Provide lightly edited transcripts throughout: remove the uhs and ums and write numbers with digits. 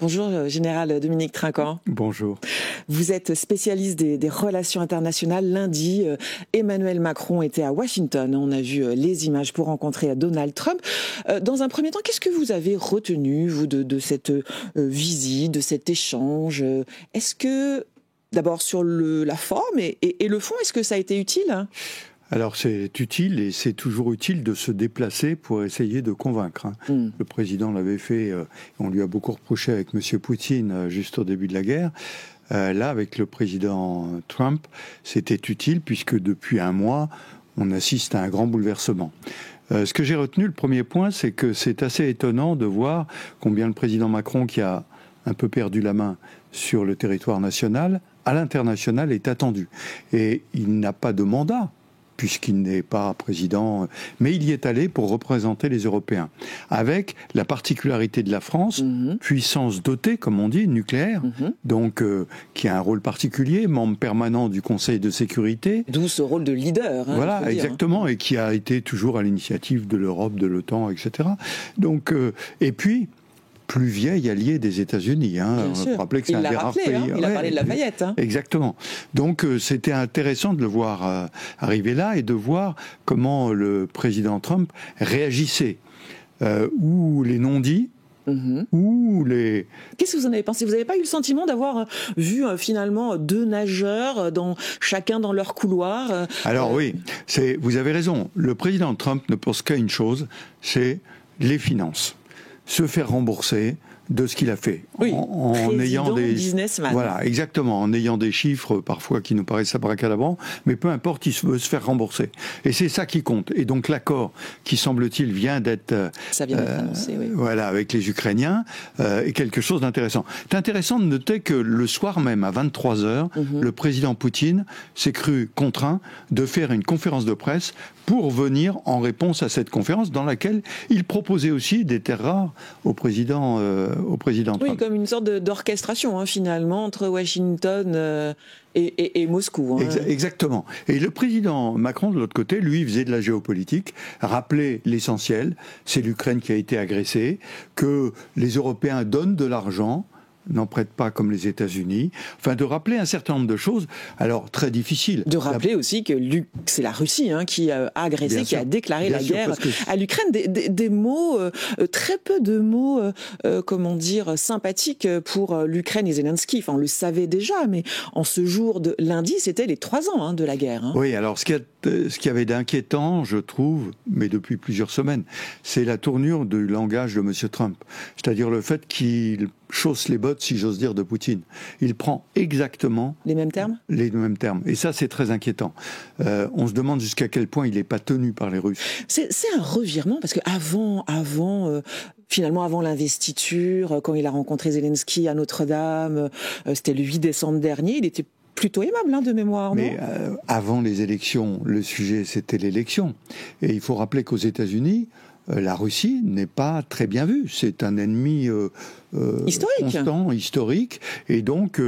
Bonjour, Général Dominique Trinquant. Bonjour. Vous êtes spécialiste des relations internationales. Lundi, Emmanuel Macron était à Washington. On a vu les images pour rencontrer Donald Trump. Dans un premier temps, qu'est-ce que vous avez retenu, vous, de cette visite, de cet échange? Est-ce que, d'abord sur la forme et le fond, est-ce que ça a été utile ? Alors c'est utile et c'est toujours utile de se déplacer pour essayer de convaincre. Le président l'avait fait, on lui a beaucoup reproché avec M. Poutine juste au début de la guerre. Là, avec le président Trump, c'était utile puisque depuis un mois, on assiste à un grand bouleversement. Ce que j'ai retenu, le premier point, c'est que c'est assez étonnant de voir combien le président Macron, qui a un peu perdu la main sur le territoire national, à l'international est attendu. Et il n'a pas de mandat, puisqu'il n'est pas président, mais il y est allé pour représenter les Européens. Avec la particularité de la France, puissance dotée, comme on dit, nucléaire, donc qui a un rôle particulier, membre permanent du Conseil de sécurité. D'où ce rôle de leader. Voilà, exactement, et qui a été toujours à l'initiative de l'Europe, de l'OTAN, etc. Donc, et puis, plus vieil allié des États-Unis. Il l'a rappelé, il a parlé de Lafayette. Exactement. Donc c'était intéressant de le voir arriver là et de voir comment le président Trump réagissait. Ou les non-dits, ou les... Qu'est-ce que vous en avez pensé ? Vous n'avez pas eu le sentiment d'avoir vu finalement deux nageurs, chacun dans leur couloir Alors oui, vous avez raison. Le président Trump ne pense qu'à une chose, c'est les finances. Se faire rembourser de ce qu'il a fait. Oui, en ayant des businessman. Voilà, exactement, en ayant des chiffres parfois qui nous paraissent abracadabrants, mais peu importe, il veut se faire rembourser. Et c'est ça qui compte. Et donc l'accord qui, semble-t-il, vient d'être annoncé, oui. Voilà, avec les Ukrainiens, est quelque chose d'intéressant. C'est intéressant de noter que le soir même, à 23h, le président Poutine s'est cru contraint de faire une conférence de presse pour venir en réponse à cette conférence dans laquelle il proposait aussi des terres rares au président Trump. Oui, comme une sorte d'orchestration finalement entre Washington et Moscou. Exactement. Et le président Macron, de l'autre côté, lui, faisait de la géopolitique, rappelait l'essentiel, c'est l'Ukraine qui a été agressée, que les Européens donnent de l'argent, n'en prêtent pas comme les États-Unis, enfin de rappeler un certain nombre de choses, alors très difficiles. De rappeler aussi que c'est la Russie qui a agressé, bien qui sûr, a déclaré la guerre à l'Ukraine. Des mots, très peu de mots, comment dire, sympathiques pour l'Ukraine et Zelensky. Enfin, on le savait déjà, mais en ce jour de lundi, c'était les 3 ans de la guerre. Oui, alors ce qu'il y avait d'inquiétant, je trouve, mais depuis plusieurs semaines, c'est la tournure du langage de M. Trump. C'est-à-dire le fait qu'il chausse les bottes, si j'ose dire, de Poutine. Il prend exactement... Les mêmes termes ? Les mêmes termes. Et ça, c'est très inquiétant. On se demande jusqu'à quel point il n'est pas tenu par les Russes. C'est un revirement, parce que finalement, avant l'investiture, quand il a rencontré Zelensky à Notre-Dame, c'était le 8 décembre dernier, il était plutôt aimable de mémoire, non ? Mais avant les élections, le sujet, c'était l'élection. Et il faut rappeler qu'aux États-Unis, la Russie n'est pas très bien vue. C'est un ennemi constant, historique, et donc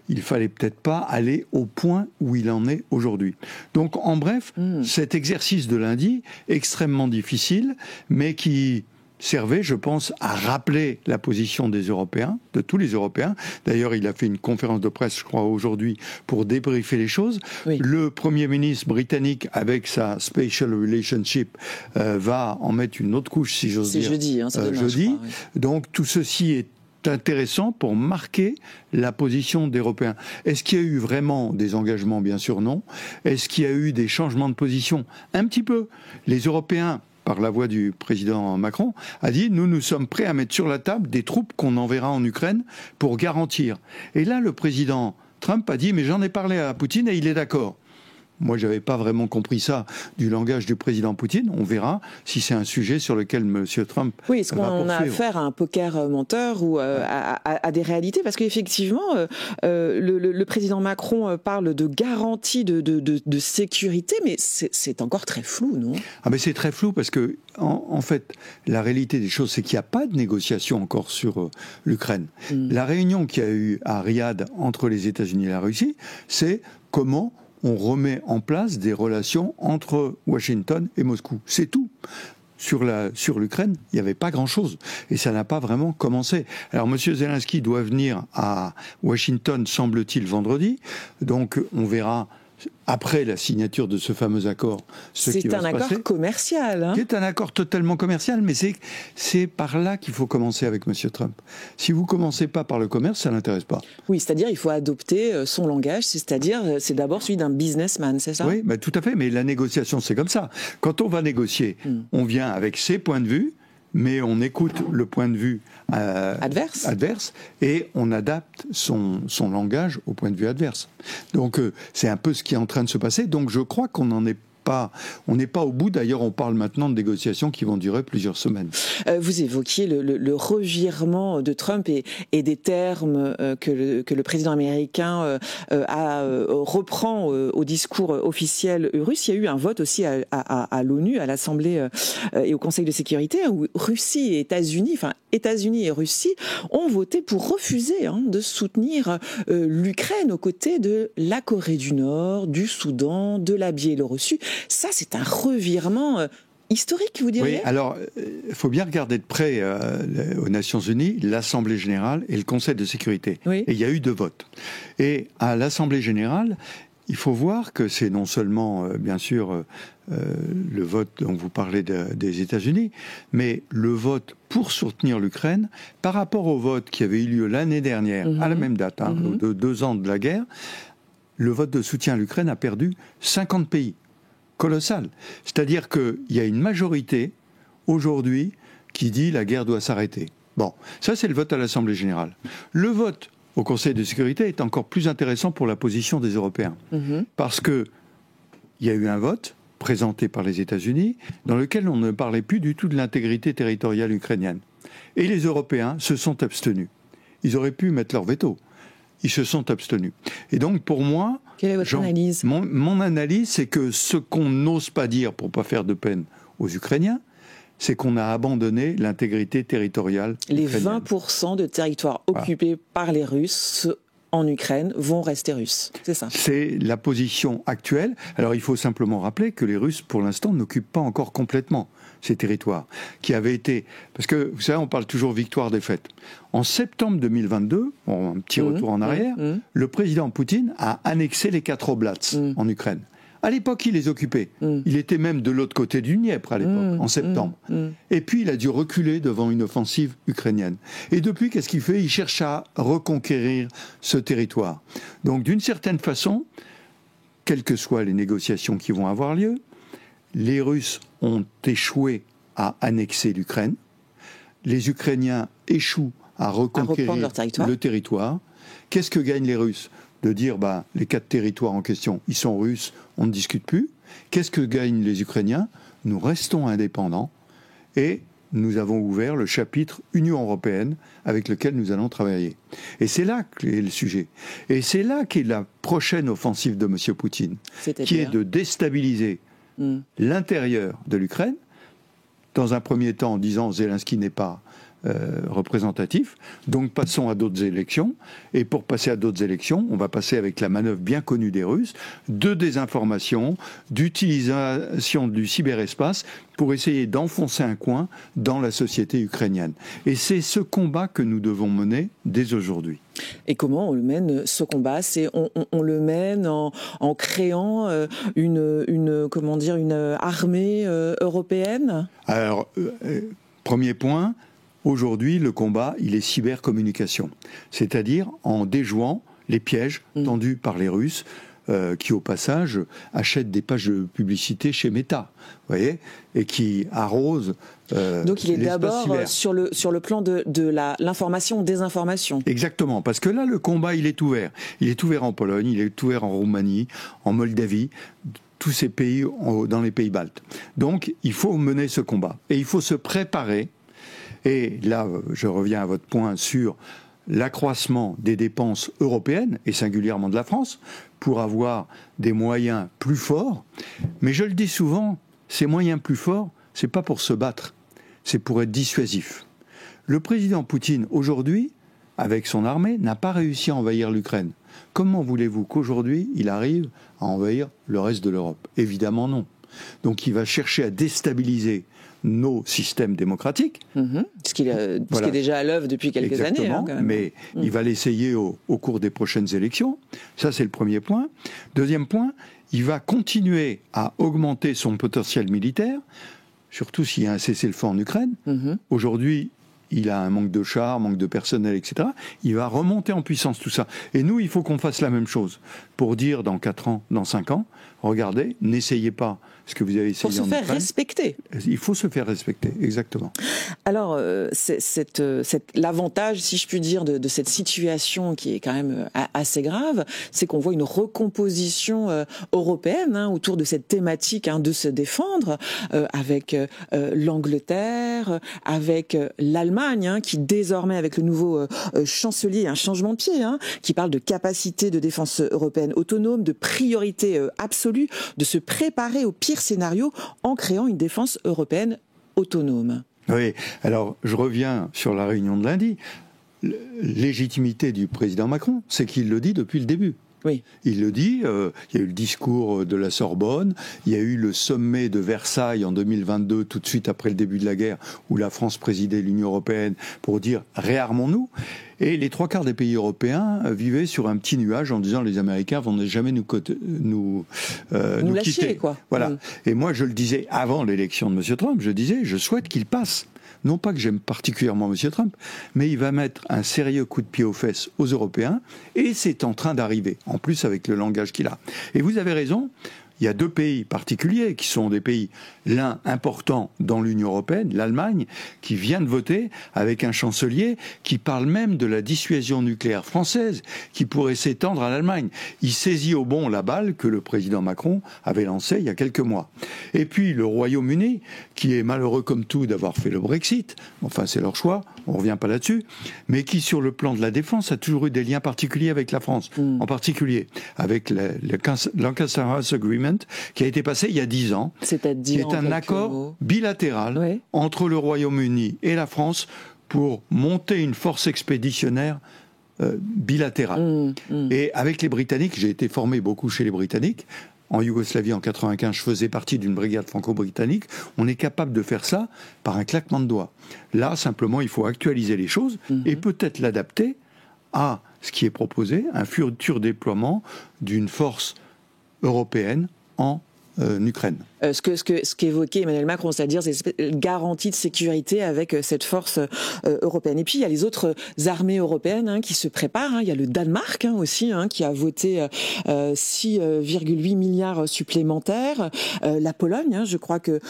il fallait peut-être pas aller au point où il en est aujourd'hui. Donc en bref, cet exercice de lundi, extrêmement difficile, mais qui servait, je pense, à rappeler la position des Européens, de tous les Européens. D'ailleurs, il a fait une conférence de presse, je crois, aujourd'hui, pour débriefer les choses. Oui. Le Premier ministre britannique, avec sa Special Relationship, va en mettre une autre couche, si j'ose dire. C'est jeudi, c'est demain, jeudi. Je crois, oui. Donc, tout ceci est intéressant pour marquer la position des Européens. Est-ce qu'il y a eu vraiment des engagements ? Bien sûr, non. Est-ce qu'il y a eu des changements de position ? Un petit peu. Les Européens, par la voix du président Macron, a dit « Nous sommes prêts à mettre sur la table des troupes qu'on enverra en Ukraine pour garantir. » Et là, le président Trump a dit « Mais j'en ai parlé à Poutine et il est d'accord. » Moi, je n'avais pas vraiment compris ça du langage du président Poutine. On verra si c'est un sujet sur lequel M. Trump Oui, est-ce qu'on a affaire à un poker menteur ou à des réalités ? Parce qu'effectivement, le président Macron parle de garantie de sécurité, mais c'est encore très flou, non ? Ah, mais c'est très flou parce que, en fait, la réalité des choses, c'est qu'il n'y a pas de négociation encore sur l'Ukraine. La réunion qu'il y a eu à Riyad entre les États-Unis et la Russie, c'est comment on remet en place des relations entre Washington et Moscou. C'est tout. sur l'Ukraine, il n'y avait pas grand-chose. Et ça n'a pas vraiment commencé. Alors, M. Zelensky doit venir à Washington, semble-t-il, vendredi. Donc, on verra, après la signature de ce fameux accord, c'est un accord commercial. Hein. C'est un accord totalement commercial, mais c'est par là qu'il faut commencer avec M. Trump. Si vous ne commencez pas par le commerce, ça ne l'intéresse pas. Oui, c'est-à-dire il faut adopter son langage, c'est-à-dire c'est d'abord celui d'un businessman, c'est ça? Oui, tout à fait, mais la négociation, c'est comme ça. Quand on va négocier, on vient avec ses points de vue, mais on écoute le point de vue adverse et on adapte son langage au point de vue adverse. Donc c'est un peu ce qui est en train de se passer. Donc je crois qu'on n'en est pas, on n'est pas au bout. D'ailleurs, on parle maintenant de négociations qui vont durer plusieurs semaines. Vous évoquiez le revirement de Trump et des termes que le président américain reprend au discours officiel russe. Il y a eu un vote aussi à l'ONU, à l'Assemblée et au Conseil de sécurité, où Russie et États-Unis et Russie ont voté pour refuser de soutenir l'Ukraine aux côtés de la Corée du Nord, du Soudan, de la Biélorussie. Ça, c'est un revirement historique, vous diriez ? Oui, alors, il faut bien regarder de près aux Nations Unies, l'Assemblée Générale et le Conseil de Sécurité. Oui. Et il y a eu 2 votes. Et à l'Assemblée Générale, il faut voir que c'est non seulement, bien sûr, le vote dont vous parlez des États-Unis, mais le vote pour soutenir l'Ukraine, par rapport au vote qui avait eu lieu l'année dernière, à la même date, de 2 ans de la guerre, le vote de soutien à l'Ukraine a perdu 50 pays. Colossal. C'est-à-dire qu'il y a une majorité, aujourd'hui, qui dit la guerre doit s'arrêter. Bon, ça c'est le vote à l'Assemblée Générale. Le vote au Conseil de Sécurité est encore plus intéressant pour la position des Européens. Parce qu'il y a eu un vote présenté par les États-Unis dans lequel on ne parlait plus du tout de l'intégrité territoriale ukrainienne. Et les Européens se sont abstenus. Ils auraient pu mettre leur veto. Ils se sont abstenus. Et donc, pour moi... Quelle est votre analyse ? Mon analyse, c'est que ce qu'on n'ose pas dire pour ne pas faire de peine aux Ukrainiens, c'est qu'on a abandonné l'intégrité territoriale Les ukrainienne. 20% de territoires occupés par les Russes en Ukraine vont rester russes. C'est ça. C'est la position actuelle. Alors, il faut simplement rappeler que les Russes, pour l'instant, n'occupent pas encore complètement ces territoires, qui avaient été... Parce que, vous savez, on parle toujours victoire-défaite. En septembre 2022, un petit retour en arrière, le président Poutine a annexé les 4 oblasts en Ukraine. À l'époque, il les occupait. Il était même de l'autre côté du Dniepr à l'époque, en septembre. Et puis, il a dû reculer devant une offensive ukrainienne. Et depuis, qu'est-ce qu'il fait ? Il cherche à reconquérir ce territoire. Donc, d'une certaine façon, quelles que soient les négociations qui vont avoir lieu, les Russes ont échoué à annexer l'Ukraine. Les Ukrainiens échouent à reconquérir le territoire. Qu'est-ce que gagnent les Russes ? De dire, les 4 territoires en question, ils sont russes, on ne discute plus. Qu'est-ce que gagnent les Ukrainiens ? Nous restons indépendants et nous avons ouvert le chapitre Union européenne avec lequel nous allons travailler. Et c'est là qu'est le sujet. Et c'est là qu'est la prochaine offensive de M. Poutine, qui est de déstabiliser l'intérieur de l'Ukraine, dans un premier temps en disant Zelensky n'est pas représentatif, donc passons à d'autres élections, et pour passer à d'autres élections, on va passer avec la manœuvre bien connue des Russes, de désinformation, d'utilisation du cyberespace, pour essayer d'enfoncer un coin dans la société ukrainienne. Et c'est ce combat que nous devons mener dès aujourd'hui. Et comment on le mène, ce combat ? On le mène en créant une armée européenne ? Alors, premier point, aujourd'hui, le combat, il est cybercommunication. C'est-à-dire en déjouant les pièges tendus par les Russes, qui, au passage, achètent des pages de publicité chez Meta, vous voyez, et qui arrosent donc il est d'abord sur le plan de l'information-désinformation. Exactement, parce que là, le combat, il est ouvert. Il est ouvert en Pologne, il est ouvert en Roumanie, en Moldavie, tous ces pays, dans les pays baltes. Donc, il faut mener ce combat. Et il faut se préparer. Et là, je reviens à votre point sur l'accroissement des dépenses européennes, et singulièrement de la France, pour avoir des moyens plus forts. Mais je le dis souvent, ces moyens plus forts, c'est pas pour se battre, c'est pour être dissuasif. Le président Poutine, aujourd'hui, avec son armée, n'a pas réussi à envahir l'Ukraine. Comment voulez-vous qu'aujourd'hui, il arrive à envahir le reste de l'Europe ? Évidemment non. Donc il va chercher à déstabiliser nos systèmes démocratiques. Ce qui est déjà à l'œuvre depuis quelques années. Hein, quand même. Mais il va l'essayer au cours des prochaines élections. Ça, c'est le premier point. Deuxième point, il va continuer à augmenter son potentiel militaire, surtout s'il y a un cessez-le-feu en Ukraine. Aujourd'hui, il a un manque de chars, manque de personnel, etc. Il va remonter en puissance tout ça. Et nous, il faut qu'on fasse la même chose pour dire dans 4 ans, dans 5 ans, regardez, n'essayez pas ce que vous avez essayé en Ukraine. Pour se faire respecter. Il faut se faire respecter, exactement. Alors, l'avantage, si je puis dire, de cette situation qui est quand même assez grave, c'est qu'on voit une recomposition européenne autour de cette thématique de se défendre, avec l'Angleterre, avec l'Allemagne, qui désormais, avec le nouveau chancelier, un changement de pied, qui parle de capacité de défense européenne autonome, de priorité absolue, de se préparer au pire scénario en créant une défense européenne autonome. Oui, alors je reviens sur la réunion de lundi. Légitimité du président Macron, c'est qu'il le dit depuis le début. Oui. Il le dit, il y a eu le discours de la Sorbonne, il y a eu le sommet de Versailles en 2022, tout de suite après le début de la guerre, où la France présidait l'Union européenne pour dire « réarmons-nous ». Et les 3/4 des pays européens vivaient sur un petit nuage en disant les Américains vont jamais nous lâcher, quitter. Quoi. Voilà. Et moi, je le disais avant l'élection de M. Trump, je disais je souhaite qu'il passe. Non pas que j'aime particulièrement M. Trump, mais il va mettre un sérieux coup de pied aux fesses aux Européens, et c'est en train d'arriver, en plus avec le langage qu'il a. Et vous avez raison, il y a 2 pays particuliers qui sont des pays, l'un important dans l'Union européenne, l'Allemagne, qui vient de voter avec un chancelier qui parle même de la dissuasion nucléaire française qui pourrait s'étendre à l'Allemagne. Il saisit au bon la balle que le président Macron avait lancée il y a quelques mois. Et puis le Royaume-Uni, qui est malheureux comme tout d'avoir fait le Brexit, enfin c'est leur choix, on ne revient pas là-dessus, mais qui sur le plan de la défense a toujours eu des liens particuliers avec la France, en particulier avec le Lancaster House Agreement, qui a été passé il y a 10 ans, qui est un accord bilatéral entre le Royaume-Uni et la France pour monter une force expéditionnaire bilatérale. Et avec les Britanniques, j'ai été formé beaucoup chez les Britanniques. En Yougoslavie, en 95, je faisais partie d'une brigade franco-britannique. On est capable de faire ça par un claquement de doigts. Là, simplement, il faut actualiser les choses et peut-être l'adapter à ce qui est proposé, un futur déploiement d'une force européenne en Ukraine. Ce qu'évoquait Emmanuel Macron, c'est-à-dire une garantie de sécurité avec cette force européenne. Et puis il y a les autres armées européennes qui se préparent. Il y a le Danemark aussi qui a voté 6,8 milliards supplémentaires. La Pologne, je crois que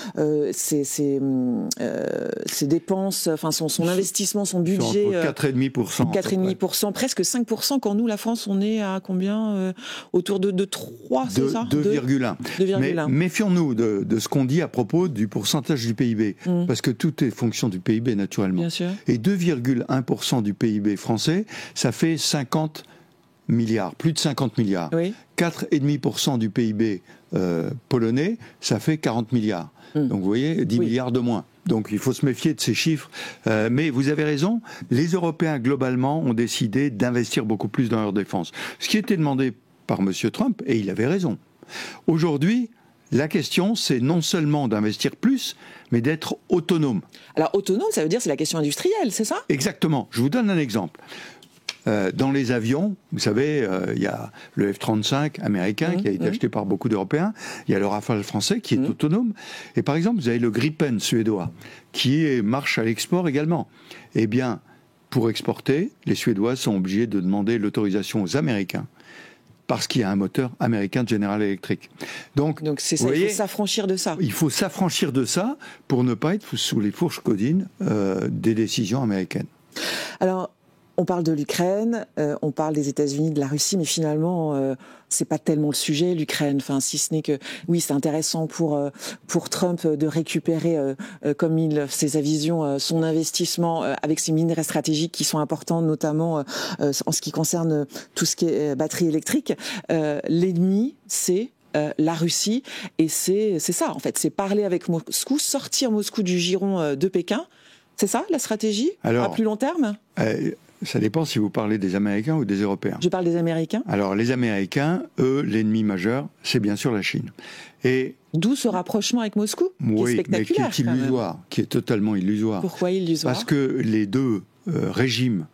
ses dépenses, enfin son investissement, son budget, 4,5%. 4,5%, presque 5%. Quand nous, la France, on est à combien autour de 3, c'est ça 2,1. Mais méfions-nous de ce qu'on dit à propos du pourcentage du PIB, parce que tout est fonction du PIB naturellement. Bien sûr. Et 2,1% du PIB français, ça fait 50 milliards, plus de 50 milliards. Oui. 4,5% du PIB polonais, ça fait 40 milliards. Donc vous voyez, 10 milliards de moins. Donc il faut se méfier de ces chiffres. Mais vous avez raison, les Européens globalement ont décidé d'investir beaucoup plus dans leur défense. Ce qui était demandé par M. Trump, et il avait raison. Aujourd'hui, la question, c'est non seulement d'investir plus, mais d'être autonome. Alors autonome, ça veut dire c'est la question industrielle, c'est ça ? Exactement. Je vous donne un exemple. Dans les avions, vous savez, il y a le F-35 américain qui a été acheté par beaucoup d'Européens. Il y a le Rafale français qui est autonome. Et par exemple, vous avez le Gripen suédois qui marche à l'export également. Eh bien, pour exporter, les Suédois sont obligés de demander l'autorisation aux Américains, parce qu'il y a un moteur américain de General Electric. Donc c'est ça, il faut s'affranchir de ça. Il faut s'affranchir de ça pour ne pas être sous les fourches codines des décisions américaines. Alors, on parle de l'Ukraine, on parle des États-Unis, de la Russie, mais finalement, c'est pas tellement le sujet, l'Ukraine. Enfin, si ce n'est que, oui, c'est intéressant pour Trump de récupérer, comme c'est sa vision, son investissement avec ces minerais stratégiques qui sont importants, notamment en ce qui concerne tout ce qui est batterie électrique. L'ennemi, c'est la Russie, et c'est ça, en fait. C'est parler avec Moscou, sortir Moscou du giron de Pékin. C'est ça, la stratégie, à plus long terme ? Ça dépend si vous parlez des Américains ou des Européens. Je parle des Américains. Alors les Américains, eux, l'ennemi majeur, c'est bien sûr la Chine. Et d'où ce rapprochement avec Moscou, oui, qui est spectaculaire, mais qui est illusoire, qui est totalement illusoire. Pourquoi illusoire? Parce que les deux régimes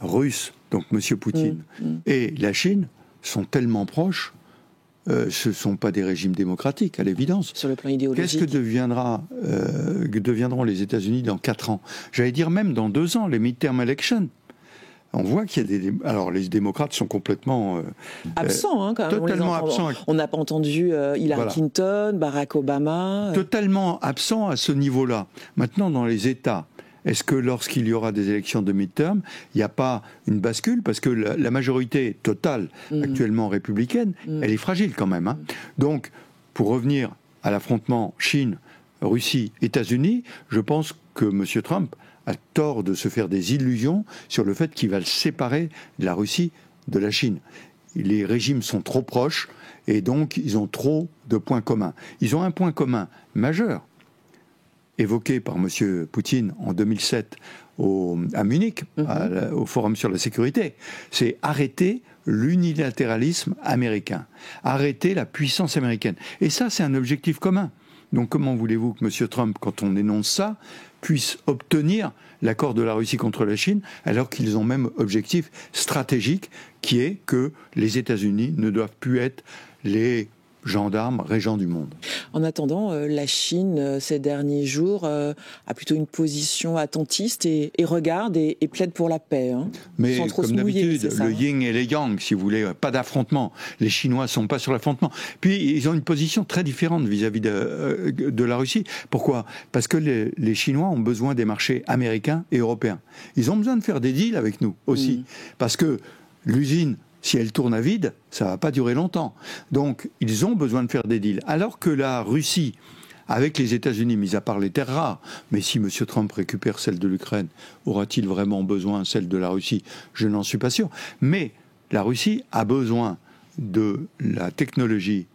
russes, donc M. Poutine, et la Chine, sont tellement proches. Ce ne sont pas des régimes démocratiques, à l'évidence. Sur le plan idéologique. Qu'est-ce que deviendront les États-Unis dans 4 ans? J'allais dire même dans 2 ans, les midterm elections. On voit qu'il y a Alors, les démocrates sont complètement... absents, quand même. Totalement absents. On n'a pas entendu Hillary Clinton, Barack Obama... Totalement absents à ce niveau-là. Maintenant, dans les États, est-ce que lorsqu'il y aura des élections de midterm, il n'y a pas une bascule? Parce que la majorité totale, actuellement républicaine, elle est fragile quand même. Donc, pour revenir à l'affrontement Chine, Russie, États-Unis, je pense que M. Trump a tort de se faire des illusions sur le fait qu'il va le séparer de la Russie de la Chine. Les régimes sont trop proches et donc ils ont trop de points communs. Ils ont un point commun majeur, évoqué par M. Poutine en 2007 à Munich, au Forum sur la sécurité, c'est arrêter l'unilatéralisme américain, arrêter la puissance américaine. Et ça, c'est un objectif commun. Donc comment voulez-vous que M. Trump, quand on énonce ça, puisse obtenir l'accord de la Russie contre la Chine, alors qu'ils ont même objectif stratégique, qui est que les États-Unis ne doivent plus être les gendarmes régents du monde. En attendant, la Chine, ces derniers jours, a plutôt une position attentiste et regarde et plaide pour la paix. Mais sans trop comme se mouiller, d'habitude, le yin et les yang, si vous voulez, pas d'affrontement. Les Chinois ne sont pas sur l'affrontement. Puis, ils ont une position très différente vis-à-vis de la Russie. Pourquoi? Parce que les Chinois ont besoin des marchés américains et européens. Ils ont besoin de faire des deals avec nous aussi. Parce que l'usine, si elle tourne à vide, ça ne va pas durer longtemps. Donc, ils ont besoin de faire des deals. Alors que la Russie, avec les États-Unis, mis à part les terres rares, mais si M. Trump récupère celle de l'Ukraine, aura-t-il vraiment besoin celle de la Russie? Je n'en suis pas sûr. Mais la Russie a besoin de la technologie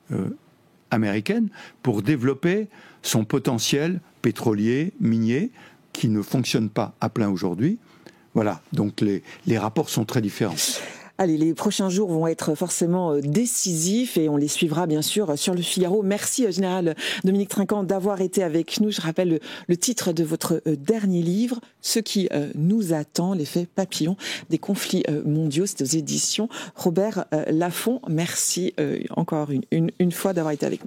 américaine pour développer son potentiel pétrolier, minier, qui ne fonctionne pas à plein aujourd'hui. Voilà, donc les rapports sont très différents. Allez, les prochains jours vont être forcément décisifs et on les suivra bien sûr sur le Figaro. Merci Général Dominique Trinquant d'avoir été avec nous. Je rappelle le titre de votre dernier livre, Ce qui nous attend, l'effet papillon des conflits mondiaux. C'est aux éditions Robert Laffont. Merci encore une fois d'avoir été avec nous.